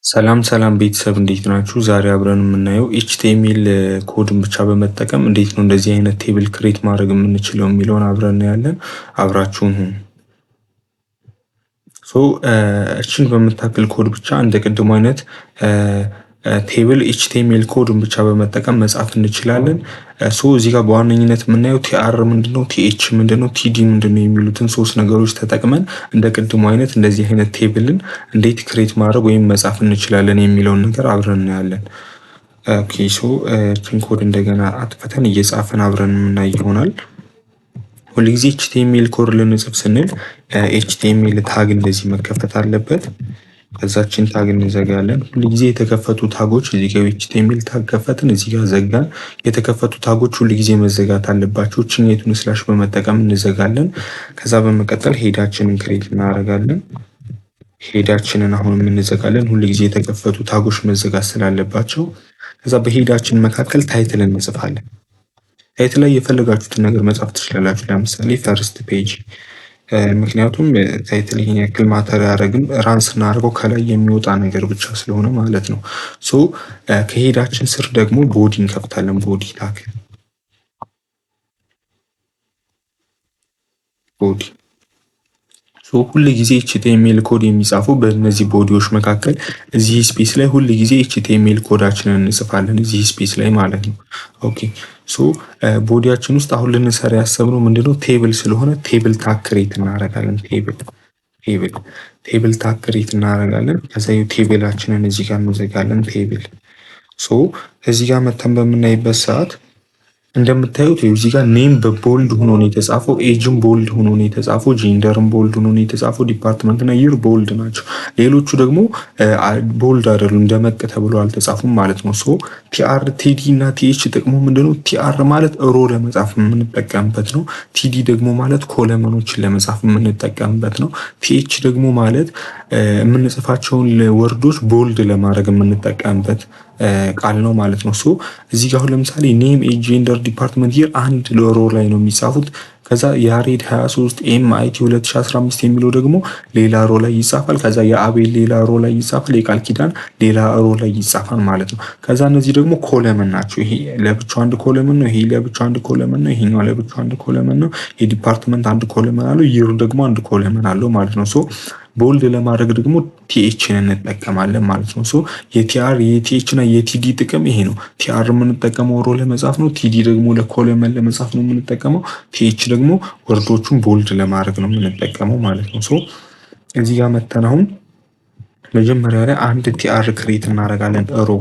ሰላም ሰላም ቤተሰብ እንዴት ናችሁ? ዛሬ አብረን የምናየው ኤችቲኤምኤል ኮድን ብቻ በመጠቀም እንዴት ነው እንደዚህ አይነት ቴብል ክሬት ማድረግ የምንችለው የሚለውን አብረን እናያለን። አብራችሁን ሁኑ። እችን በምታክል ኮድ ብቻ እንደ ቅድሙ አይነት ቴብል ኤችቲኤምኤል ኮድን ብቻ በመጠቀም መጻፍ እንችላለን። እዚህ ጋር በዋነኝነት የምናየው ቲአር ምንድነው፣ ቲኤች ምንድነው፣ ቲዲ ምንድነው የሚሉትን ሶስት ነገሮች ተጠቅመን እንደ ቅድሙ አይነት እንደዚህ አይነት ቴብልን እንዴት ክሬት ማድረግ ወይም መጻፍ እንችላለን የሚለውን ነገር አብረን እናያለን። ኦኬ እችን ኮድ እንደገና አጥፍተን እየጻፈን አብረን የምናይ ይሆናል። ሁልጊዜ ኤችቲኤምኤል ኮድ ልንጽፍ ስንል ኤችቲኤምኤል ታግ እንደዚህ መከፈት አለበት። ከዛችን ታግ እንዘጋለን። ሁልጊዜ የተከፈቱ ታጎች እዚህ ጋር ኤችቲኤምኤል ታግ ከፈትን፣ እዚህ ጋር ዘጋን። የተከፈቱ ታጎች ሁልጊዜ መዘጋት አለባቸው። ችኛቱን ስላሽ በመጠቀም እንዘጋለን። ከዛ በመቀጠል ሄዳችንን ክሬት እናደርጋለን። ሄዳችንን አሁን እንዘጋለን። ሁልጊዜ የተከፈቱ ታጎች መዘጋት ስላለባቸው ከዛ በሄዳችን መካከል ታይትል እንጽፋለን። ታይትል ላይ የፈለጋችሁትን ነገር መጻፍ ትችላላችሁ። ለምሳሌ ፈርስት ፔጅ፣ ምክንያቱም ታይትል ይሄን ያክል ማተር ያደረግን ራን ስናደርገው ከላይ የሚወጣ ነገር ብቻ ስለሆነ ማለት ነው። ከሄዳችን ስር ደግሞ ቦዲ እንከፍታለን። ቦዲ ታግ ቦዲ ሁል ጊዜ ኤችቲኤምኤል ኮድ የሚጻፈው በእነዚህ ቦዲዎች መካከል እዚህ ስፔስ ላይ ሁል ጊዜ ኤችቲኤምኤል ኮዳችንን እንጽፋለን፣ እዚህ ስፔስ ላይ ማለት ነው። ኦኬ ቦዲያችን ውስጥ አሁን ልንሰራ ያሰብነው ምንድነው? ቴብል ስለሆነ ቴብል ታግ ክሬት እናደርጋለን። ቴብል ታግ ክሬት እናደርጋለን። ከዛ ቴብላችንን እዚህ ጋር እንዘጋለን። ቴብል እዚህ ጋር መተን በምናይበት ሰዓት እንደምታዩት እዚህ ጋር ኔም በቦልድ ሆኖ ነው የተጻፈው፣ ኤጅም ቦልድ ሆኖ ነው የተጻፈው፣ ጄንደርም ቦልድ ሆኖ ነው የተጻፈው፣ ዲፓርትመንት እና ይር ቦልድ ናቸው። ሌሎቹ ደግሞ ቦልድ አይደሉም፣ ደመቅ ተብሎ አልተጻፉም ማለት ነው። ቲአር፣ ቲዲ እና ቲኤች ጥቅሙ ምንድነው? ቲአር ማለት ሮ ለመጻፍ የምንጠቀምበት ነው። ቲዲ ደግሞ ማለት ኮለመኖችን ለመጻፍ የምንጠቀምበት ነው። ቲኤች ደግሞ ማለት የምንጽፋቸውን ወርዶች ቦልድ ለማድረግ የምንጠቀምበት ቃል ነው ማለት ነው። እዚህ ጋር አሁን ለምሳሌ ኔም፣ ኤጅ፣ ጄንደር፣ ዲፓርትመንት ይር አንድ ሮ ላይ ነው የሚጻፉት። ከዛ የአሬድ 23 ኤምአይቲ 2015 የሚለው ደግሞ ሌላ ሮ ላይ ይጻፋል። ከዛ የአቤል ሌላ ሮ ላይ ይጻፋል። የቃል ኪዳን ሌላ ሮ ላይ ይጻፋል ማለት ነው። ከዛ እነዚህ ደግሞ ኮለመን ናቸው። ይሄ ለብቻው አንድ ኮለመን ነው። ይሄ ለብቻው አንድ ኮለመን ነው። ይሄኛው ለብቻው አንድ ኮለመን ነው። የዲፓርትመንት አንድ ኮለመን አለው። ይሩ ደግሞ አንድ ኮለመን አለው ማለት ነው። ቦልድ ለማድረግ ደግሞ ቲኤችን እንጠቀማለን ማለት ነው። የቲአር የቲኤች እና የቲዲ ጥቅም ይሄ ነው። ቲአር የምንጠቀመው ሮ ለመጻፍ ነው። ቲዲ ደግሞ ለኮለመን ለመጻፍ ነው የምንጠቀመው። ቲኤች ደግሞ ወርዶቹን ቦልድ ለማድረግ ነው የምንጠቀመው ማለት ነው። እዚህ ጋር መተን አሁን መጀመሪያ ላይ አንድ ቲአር ክሬት እናደርጋለን ሮ።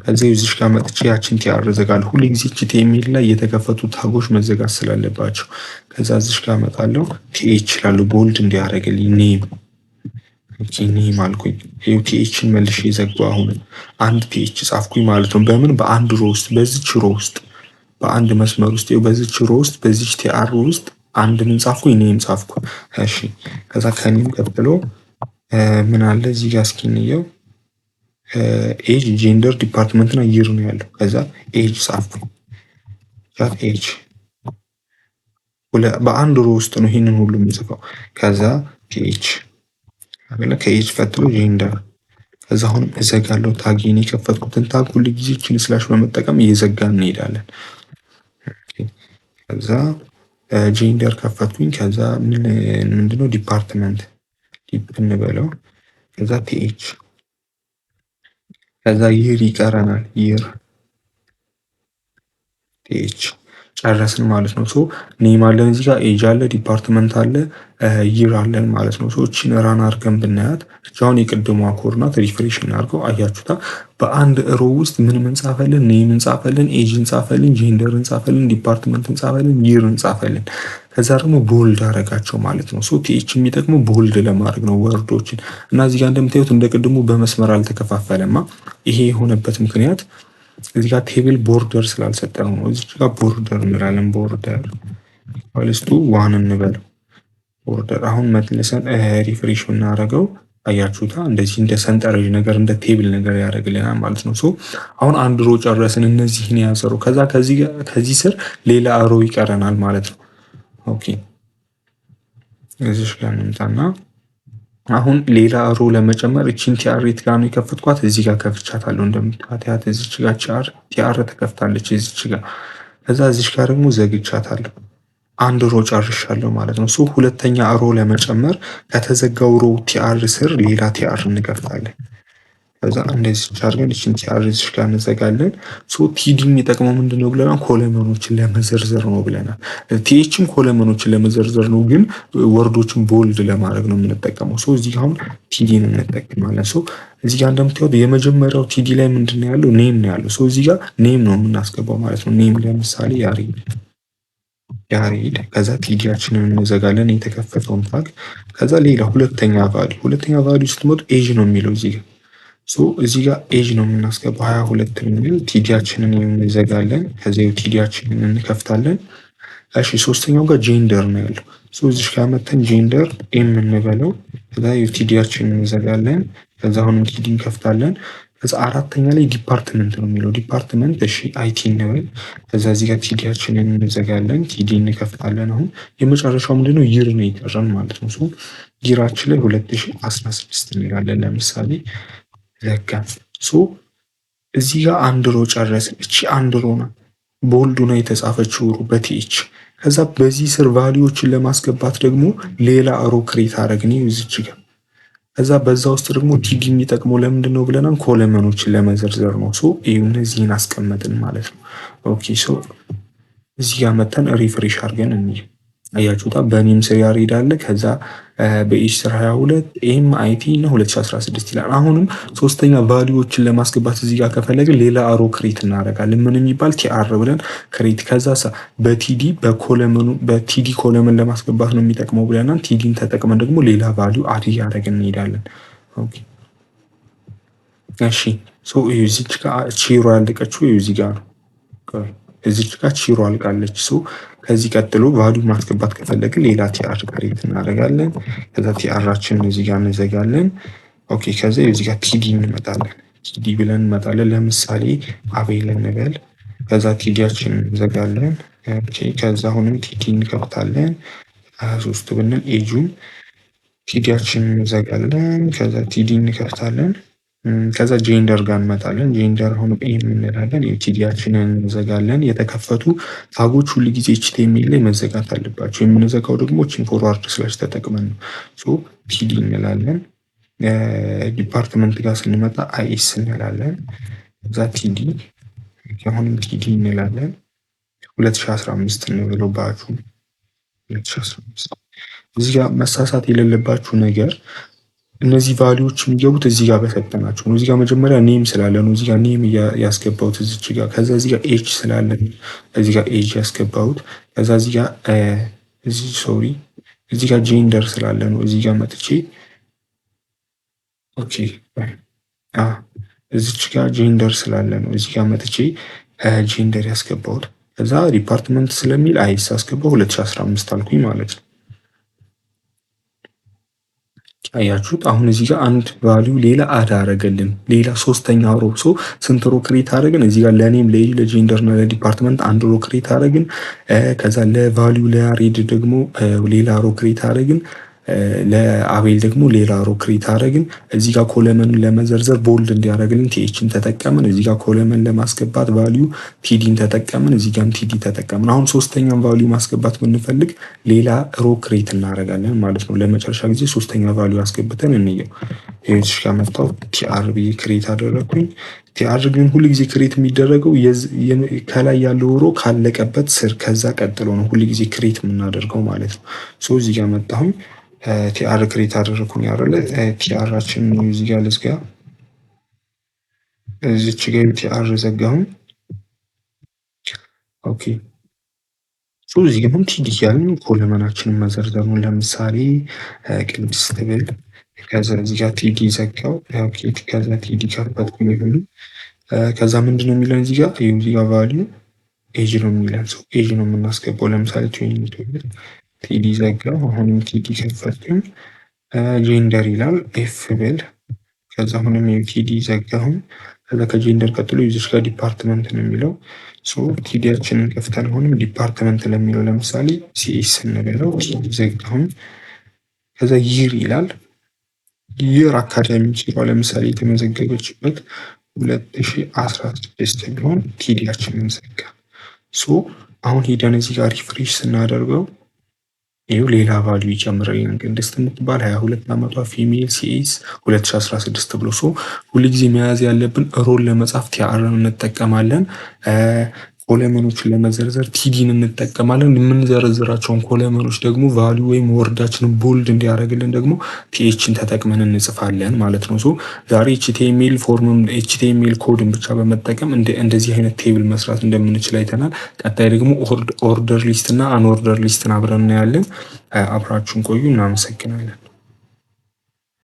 ከዚህ እዚህ ጋር መጥቼ ያችን ቲአር ዘጋለሁ። ሁሉ ጊዜ ኤችቲኤምኤል ላይ የተከፈቱ ታጎች መዘጋት ስላለባቸው ከዛ እዚህ ጋር መጣለው ቲኤች ይላሉ ቦልድ እንዲያደርግልኝ ኔም ኔም አልኩኝ። ቲኤችን መልሼ ዘጋው። አሁን አንድ ቲኤች ጻፍኩኝ ማለት ነው። በምን በአንድ ሮ ውስጥ በዚች ሮ ውስጥ በአንድ መስመር ውስጥ በዚች ሮ ውስጥ በዚች ቲአር ውስጥ አንድ ምን ጻፍኩኝ? ኔም ጻፍኩኝ። እሺ ከዛ ከኔም ቀጥሎ ምን አለ እዚህ ጋር እስኪ እንየው። ኤጅ፣ ጄንደር፣ ዲፓርትመንት እና ይር ነው ያለው። ከዛ ኤጅ ጻፍኩኝ። ኤጅ በአንድ ሮ ውስጥ ነው ይሄንን ሁሉ የምጽፈው። ከዛ ቲኤች ከኤጅ ቀጥሎ ጄንደር። ከዛ አሁንም እዘጋለሁ። ታጌን የከፈትኩትን ታግ ሁሉ ጊዜ እችን ስላሽ በመጠቀም እየዘጋን እንሄዳለን። ከዛ ጄንደር ከፈትኩኝ። ከዛ ምንድነው ዲፓርትመንት ዲፕ እንበለው። ከዛ ቲኤች ከዛ ይር ይቀረናል። ይር ቲኤች ጨረስን ማለት ነው። ኔም አለን እዚህ ጋር፣ ኤጅ አለ፣ ዲፓርትመንት አለ፣ ይር አለን ማለት ነው። እቺን ራን አድርገን ብናያት አሁን የቅድሟ ኮድ ናት። ሪፍሬሽ እናድርገው። አያችሁታ በአንድ ሮ ውስጥ ምን እንጻፈልን? ኔም እንጻፈልን፣ ኤጅ እንጻፈልን፣ ጄንደር እንጻፈልን፣ ዲፓርትመንት እንጻፈልን፣ ይር እንጻፈልን። ከዛ ደግሞ ቦልድ አረጋቸው ማለት ነው። ቲኤች የሚጠቅመው ቦልድ ለማድረግ ነው ወርዶችን እና እዚህ ጋር እንደምታዩት እንደ ቅድሙ በመስመር አልተከፋፈለማ። ይሄ የሆነበት ምክንያት እዚህ ጋር ቴብል ቦርደር ስላልሰጠነው ነው። እዚህ ጋር ቦርደር እንላለን። ቦርደር ኳልስቱ ዋን እንበለው። ቦርደር አሁን መልሰን ሪፍሬሽ እናደርገው። አያችሁታ እንደዚህ እንደ ሰንጠረዥ ነገር እንደ ቴብል ነገር ያደርግልናል ማለት ነው። አሁን አንድ ሮ ጨረስን። እነዚህን ያዘሩ። ከዛ ከዚህ ስር ሌላ ሮ ይቀረናል ማለት ነው። ኦኬ እዚህ ጋር እንምጣና አሁን ሌላ ሮ ለመጨመር እቺን ቲአሬት ጋር ነው የከፈትኳት። እዚህ ጋር ከፍቻታለሁ እንደምታያት እዚች ጋር ቲአር ተከፍታለች እዚች ጋር። ከዛ እዚች ጋር ደግሞ ዘግቻታለሁ። አንድ ሮ ጨርሻለሁ ማለት ነው። ሁለተኛ ሮ ለመጨመር ከተዘጋው ሮ ቲአር ስር ሌላ ቲአር እንከፍታለን። ከዛ እንደዚህ አድርገን እችን ቲአርዚሽ ጋር እንዘጋለን። ቲዲ የሚጠቅመው ምንድነው ብለናል? ኮለመኖችን ለመዘርዘር ነው ብለናል። ቲኤችም ኮለመኖችን ለመዘርዘር ነው፣ ግን ወርዶችን ቦልድ ለማድረግ ነው የምንጠቀመው። እዚህ አሁን ቲዲን እንጠቀማለን። እዚህ ጋር እንደምታዩት የመጀመሪያው ቲዲ ላይ ምንድነው ያለው? ኔም ነው ያለው። እዚህ ጋር ኔም ነው የምናስገባው ማለት ነው። ኔም ለምሳሌ ያሬድ ከዛ ቲዲያችንን እንዘጋለን የተከፈተውን ታግ። ከዛ ሌላ ሁለተኛ ቫልዩ ስትመጡ ኤጅ ነው የሚለው እዚህ ጋር እዚህ ጋር ኤጅ ነው የምናስገባው 22 የሚል ቲዲያችንን እንዘጋለን። ከዚያ ቲዲያችንን እንከፍታለን። እሺ ሶስተኛው ጋር ጄንደር ነው ያለው። እዚህ ጋር መተን ጄንደር ኤም እንበለው። ከዛ ቲዲያችንን እንዘጋለን። ከዛ አሁንም ቲዲ እንከፍታለን። ከዛ አራተኛ ላይ ዲፓርትመንት ነው የሚለው ዲፓርትመንት። እሺ አይቲ እንበል። ከዛ እዚህ ጋር ቲዲያችንን እንዘጋለን። ቲዲ እንከፍታለን። አሁን የመጨረሻው ምንድነው? ይር ነው የቀረን ማለት ነው። ይራችን ላይ 2016 እንላለን ለምሳሌ ዘጋ። እዚህ ጋር አንድ ሮ ጨረስን። እቺ አንድ ሮ ናት፣ ቦልዱ ነው የተጻፈችው ሮ በቲኤች። ከዛ በዚህ ስር ቫሊዎችን ለማስገባት ደግሞ ሌላ ሮ ክሬት አረግን እዚች ጋር። ከዛ በዛ ውስጥ ደግሞ ቲዲ የሚጠቅመው ለምንድን ነው ብለናል? ኮለመኖችን ለመዘርዘር ነው። እነዚህን አስቀመጥን ማለት ነው። ኦኬ እዚህ ጋር መተን ሪፍሬሽ አድርገን እንይ። አያችሁታ በኔም ስር ያሬድ አለ። ከዛ በኤች ስር 22 ኤም አይቲ እና 2016 ይላል። አሁንም ሶስተኛ ቫሊዎችን ለማስገባት እዚህ ጋር ከፈለግን ሌላ አሮ ክሬት እናደርጋለን። ምን የሚባል ቲአር ብለን ክሬት። ከዛ በቲዲ በቲዲ ኮለመን ለማስገባት ነው የሚጠቅመው ብለናል። ቲዲን ተጠቅመን ደግሞ ሌላ ቫሊዩ አድ እያደረግን እንሄዳለን። ኦኬ እሺ እዚች ጋር ቺሮ ያለቀችው እዚህ ጋር ነው። እዚች ጋር ቺሮ አልቃለች። ከዚህ ቀጥሎ ቫሊዩ ማስገባት ከፈለግን ሌላ ቲአር ክሬት እናደርጋለን። ከዛ ቲአራችንን እዚህ ጋር እንዘጋለን። ኦኬ ከዛ እዚህ ጋር ቲዲ እንመጣለን። ቲዲ ብለን እንመጣለን። ለምሳሌ አቤል እንበል። ከዛ ቲዲያችንን እንዘጋለን። ከዛ አሁንም ቲዲ እንከፍታለን። 23 ብንል ኤጁን ቲዲያችንን እንዘጋለን። ከዛ ቲዲ እንከፍታለን። ከዛ ጄንደር ጋር እንመጣለን። ጄንደር አሁን ኤም እንላለን። ቲዲያችንን እንዘጋለን። የተከፈቱ ታጎች ሁሉ ጊዜ ኤችቲኤምኤል ላይ መዘጋት አለባቸው። የምንዘጋው ደግሞ ቺን ፎርዋርድ ስላሽ ተጠቅመን ነው። ቲዲ እንላለን። ዲፓርትመንት ጋር ስንመጣ አይኤስ እንላለን። ከዛ ቲዲ አሁንም ቲዲ እንላለን። 2015 እንብለው ባቹ 2015። እዚህ ጋር መሳሳት የሌለባችሁ ነገር እነዚህ ቫሊዎች የሚገቡት እዚህ ጋር በሰጠናቸው ነው። እዚህ ጋር መጀመሪያ ኔም ስላለ ነው እዚህ ጋር ኔም ያስገባሁት እዚች ጋር። ከዛ እዚህ ጋር ኤጅ ስላለ እዚህ ጋር ኤጅ ያስገባሁት። ከዛ እዚህ ጋር እዚህ ጋር ጄንደር ስላለ ነው እዚህ ጋር መጥቼ ኦኬ እዚች ጋር ጄንደር ስላለ ነው እዚህ ጋር መጥቼ ጄንደር ያስገባሁት። ከዛ ዲፓርትመንት ስለሚል አይስ አስገባው 2015 አልኩኝ ማለት ነው። አያችሁት? አሁን እዚህ ጋር አንድ ቫልዩ ሌላ አድ አረገልን። ሌላ ሶስተኛ ሮ ስንት ሮ ክሬት አረግን? እዚህ ጋር ለኔም ለኤጅ ለጄንደር እና ለዲፓርትመንት አንድ ሮ ክሬት አረግን። ከዛ ለቫልዩ ለያሬድ ደግሞ ሌላ ሮ ክሬት አረግን። ለአቤል ደግሞ ሌላ ሮ ክሬት አረግን። እዚህ ጋር ኮለመንን ለመዘርዘር ቦልድ እንዲያደርግልን ቲኤችን ተጠቀምን። እዚህ ጋር ኮለመን ለማስገባት ቫልዩ ቲዲን ተጠቀምን። እዚህ ጋርም ቲዲ ተጠቀምን። አሁን ሶስተኛን ቫልዩ ማስገባት ብንፈልግ ሌላ ሮ ክሬት እናደርጋለን ማለት ነው። ለመጨረሻ ጊዜ ሶስተኛ ቫልዩ አስገብተን እንየው። እዚህ ጋር መጣው ቲአር ብዬ ክሬት አደረኩኝ። ቲአር ግን ሁሉ ጊዜ ክሬት የሚደረገው ከላይ ያለው ሮ ካለቀበት ስር ከዛ ቀጥሎ ነው ሁሉ ጊዜ ክሬት የምናደርገው ማለት ነው። እዚህ ጋር መጣሁኝ ቲአር ክሬት አደረኩኝ አይደለ? ቲአራችን ነው እዚህ ጋር ልዝጋ። እዚች ጋር ቲአር ዘጋሁኝ። ኦኬ እዚህ ጋር ቲዲ ያልን ኮለመናችንን መዘርዘር ነው። ለምሳሌ ቅድስት ብል ከዛ እዚህ ጋር ቲዲ ዘጋው። ኦኬ ከዛ ቲዲ ከፈትኩኝ ይሁን። ከዛ ምንድነው የሚለን እዚህ ጋር ቫልዩ ኤጅ ነው የሚለን። ኤጅ ነው የምናስገባው። ለምሳሌ ቲዲ ዘጋው። አሁንም ቲዲ ከፈትኩኝ። ጄንደር ይላል ኤፍ ብል። ከዛ አሁንም ቲዲ ዘጋሁኝ። ከዛ ከጄንደር ቀጥሎ ዩዘርስ ጋር ዲፓርትመንት ነው የሚለው። ቲዲያችንን ከፍተን አሁንም ዲፓርትመንት ለሚለው ለምሳሌ ሲኤስ እንበለው። ዘጋሁኝ። ከዛ ይር ይላል ይር አካዳሚ ሲሯ ለምሳሌ የተመዘገበችበት 2016 ቢሆን ቲዲያችንን ዘጋ። አሁን ሄደን እዚህ ጋር ሪፍሬሽ ስናደርገው ይኸው ሌላ ቫልዩ ይጨምርልን። ቅድስት የምትባል 22 ዓመቷ ፊሜል ሲኤስ 2016 ብሎ ሁልጊዜ መያዝ ያለብን ሮል ለመጻፍ ቲአርን እንጠቀማለን። ኮለመኖችን ለመዘርዘር ቲዲን እንጠቀማለን። የምንዘረዝራቸውን ኮለመኖች ደግሞ ቫልዩ ወይም ወርዳችንን ቦልድ እንዲያደርግልን ደግሞ ቲኤችን ተጠቅመን እንጽፋለን ማለት ነው። ዛሬ ኤችቲኤምኤል ፎርም ኤችቲኤምኤል ኮድን ብቻ በመጠቀም እንደዚህ አይነት ቴብል መስራት እንደምንችል አይተናል። ቀጣይ ደግሞ ኦርደር ሊስት እና አንኦርደር ሊስትን አብረን እናያለን። አብራችሁን ቆዩ። እናመሰግናለን።